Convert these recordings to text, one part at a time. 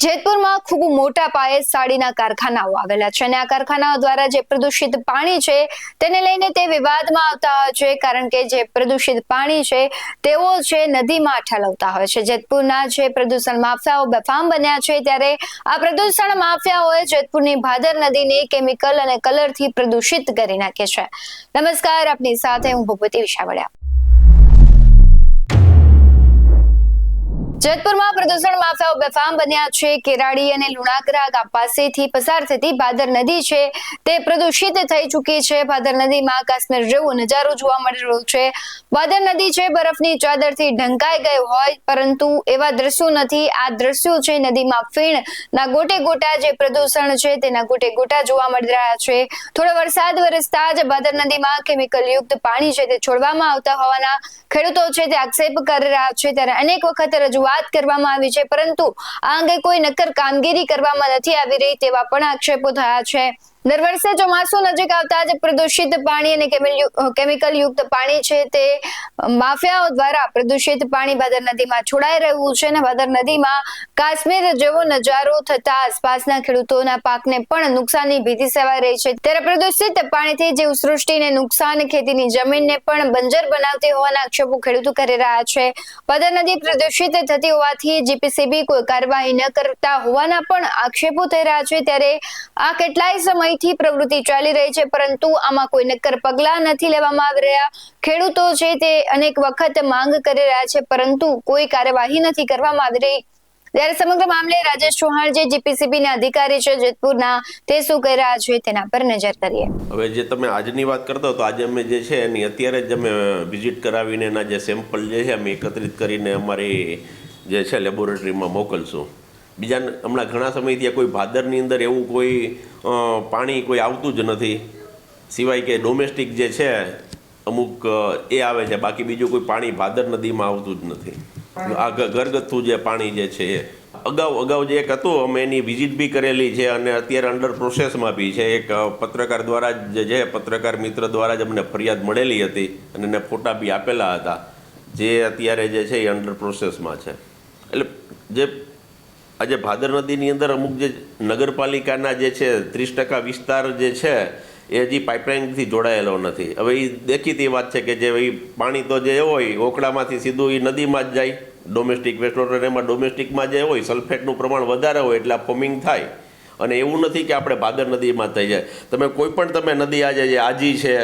જેતપુરમાં ખૂબ મોટા પાયે સાડીના કારખાનાઓ આવેલા છે અને આ કારખાનાઓ દ્વારા જે પ્રદૂષિત પાણી છે તેને લઈને તે વિવાદમાં આવતા હોય છે, કારણ કે જે પ્રદૂષિત પાણી છે તેઓ છે નદીમાં ઠાલવતા હોય છે। જેતપુરના જે પ્રદૂષણ માફિયાઓ બેફામ બન્યા છે, ત્યારે આ પ્રદૂષણ માફિયાઓએ જેતપુરની ભાદર નદીને કેમિકલ અને કલરથી પ્રદૂષિત કરી નાખી છે। નમસ્કાર, આપની સાથે હું ભૂપતિ વિશાવડિયા। જેતપુરમાં પ્રદૂષણ માફિયાઓ બેફામ બન્યા છે। કેરાડી અને લુણાગરા ગામ પાસેથી પસાર થતી ભાદર નદી છે તે પ્રદૂષિત થઈ ચૂકી છે। ભાદર નદીમાં કાશ્મીર જેવો નજારો જોવા મળી રહ્યો છે। ભાદર નદી છે બરફની ચાદરથી ઢંકાઈ ગઈ હોય, પરંતુ એવા દ્રશ્યો નથી। આ દ્રશ્યો છે નદીમાં ફીણના ગોટે ગોટા જે પ્રદૂષણ છે તેના ગોટે ગોટા જોવા મળી રહ્યા છે। થોડો વરસાદ વરસતા જ ભાદર નદીમાં કેમિકલ યુક્ત પાણી છે તે છોડવામાં આવતા હોવાના ખેડૂતો છે તે આક્ષેપ કરી રહ્યા છે। ત્યારે અનેક વખત રજૂઆત કરવામાં આવી છે, પરંતુ આ અંગે કોઈ નક્કર કામગીરી કરવામાં નથી આવી રહી તેવા પણ આક્ષેપો થયા છે। દર વર્ષે ચોમાસું નજીક આવતા જ પ્રદૂષિત પાણી અને કેમિકલ યુક્ત પાણી છે તે માફિયાઓ દ્વારા પ્રદૂષિત પાણી ભાદર નદીમાં છોડાઈ રહ્યું છે અને ભાદર નદીમાં કાશ્મીર જેવો નજારો થતા આસપાસના ખેડૂતોના પાકને પણ નુકસાનની ભીતિ સેવાઈ રહી છે। ત્યારે પ્રદૂષિત પાણીથી જીવસૃષ્ટિને નુકસાન, ખેતીની જમીનને પણ બંજર બનાવતી હોવાના આક્ષેપો ખેડૂતો કરી રહ્યા છે। ભાદર નદી પ્રદૂષિત થતી હોવાથી જીપીસીબી કોઈ કાર્યવાહી ન કરતા હોવાના પણ આક્ષેપો થઈ રહ્યા છે। ત્યારે આ કેટલાય સમયથી પ્રવૃત્તિ ચાલી રહી છે, પરંતુ આમાં કોઈ નક્કર પગલાં નથી લેવામાં આવી રહ્યા। ખેડૂતો છે તે અનેક વખત માંગ કરી રહ્યા છે, પરંતુ કોઈ કાર્યવાહી નથી કરવામાં આવી રહી। ત્યારે સમગ્ર મામલે રાજેશ ચૌહાણ જે જીપીસીબીના અધિકારી છે જેતપુરના, તે શું કહી રહ્યા છે તેના પર નજર કરીએ। હવે જે તમે આજની વાત કરતા તો આજે અમે જે છે એની અત્યારે જ અમે વિઝિટ કરાવીને એના જે સેમ્પલ જે છે અમે એકત્રિત કરીને અમારી જે છે લેબોરેટરીમાં મોકલશું। બીજા હમણાં ઘણા સમયથી કોઈ ભાદરની અંદર એવું કોઈ પાણી કોઈ આવતું જ નથી, સિવાય કે ડોમેસ્ટિક જે છે અમુક એ આવે છે, બાકી બીજું કોઈ પાણી ભાદર નદીમાં આવતું જ નથી। આ ઘરગથ્થુ જે પાણી જે છે એ અગાઉ જે એક હતું અમે એની વિઝિટ બી કરેલી છે અને અત્યારે અંડર પ્રોસેસમાં બી છે। એક પત્રકાર દ્વારા જ જે પત્રકાર મિત્ર દ્વારા જ અમને ફરિયાદ મળેલી હતી અને એને ફોટા બી આપેલા હતા, જે અત્યારે જે છે એ અંડર પ્રોસેસમાં છે। એટલે જે આજે ભાદર નદીની અંદર અમુક જે નગરપાલિકાના જે છે 30% વિસ્તાર જે છે એ હજી પાઇપલાઇનથી જોડાયેલો નથી। હવે એ દેખીતી વાત છે કે જે પાણી તો જે હોય ઓકડામાંથી સીધું એ નદીમાં જ જાય, ડોમેસ્ટિક વેસ્ટ વોટર એમાં ડોમેસ્ટિકમાં જે હોય સલ્ફેટનું પ્રમાણ વધારે હોય એટલે આ ફોમિંગ થાય। અને એવું નથી કે આપણે ભાદર નદીમાં થઈ જાય। તમે કોઈ પણ તમે નદી આજે જે આજી છે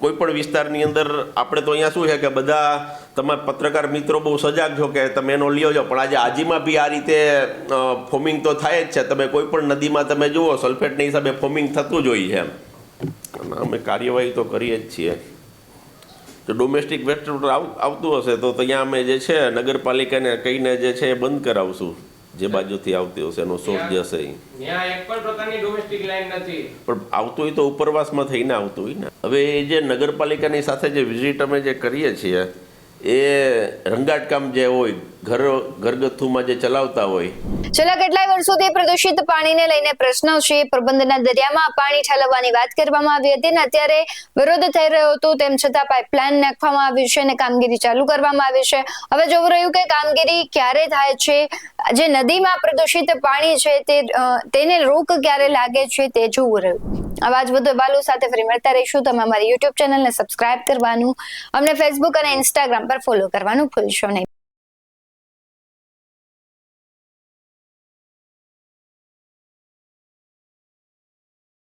કોઈ પણ વિસ્તારની અંદર, આપણે તો અહીંયા શું છે કે બધા તમારા પત્રકાર મિત્રો બહુ સજાગ છો કે તમે એનો લ્યો છો, પણ આજે આજીમાં બી આ રીતે ફોમિંગ તો થાય જ છે। તમે કોઈ પણ નદીમાં તમે જુઓ સલ્ફેટના હિસાબે ફોમિંગ થતું જ હોય છે એમ, અને અમે કાર્યવાહી તો કરીએ જ છીએ। તો ડોમેસ્ટિક વેસ્ટ વોટર આવતું હશે તો ત્યાં અમે જે છે નગરપાલિકાને કહીને જે છે એ બંધ કરાવશું, જે બાજુથી આવતી હશે એનો સોર્સ જે હશે પણ આવતું હોય તો ઉપરવાસમાં થઈને આવતું હોય ને। હવે એ જે નગરપાલિકાની સાથે જે વિઝિટ અમે જે કરીએ છીએ એ રંગાટકામ જે હોય ઘરગથ્થુમાં જે ચલાવતા હોય, છેલ્લા કેટલાય વર્ષોથી પ્રદૂષિત પાણીને લઈને પ્રશ્નો છે। પોરબંદરના દરિયામાં પાણી ઠાલવવાની વાત કરવામાં આવી હતી અને અત્યારે વિરોધ થઈ રહ્યો હતો, તેમ છતાં પાઇપલાઇન નાખવામાં આવી છે અને કામગીરી ચાલુ કરવામાં આવી છે। હવે જોવું રહ્યું કે કામગીરી ક્યારે થાય છે, જે નદીમાં પ્રદૂષિત પાણી છે તેને રોક ક્યારે લાગે છે તે જોવું રહ્યું। આવા જ વધુ અહેવાલો સાથે ફરી મળતા રહીશું। તમે અમારી યુટ્યુબ ચેનલને સબસ્ક્રાઇબ કરવાનું, અમને ફેસબુક અને ઇન્સ્ટાગ્રામ પર ફોલો કરવાનું ભૂલશો નહીં।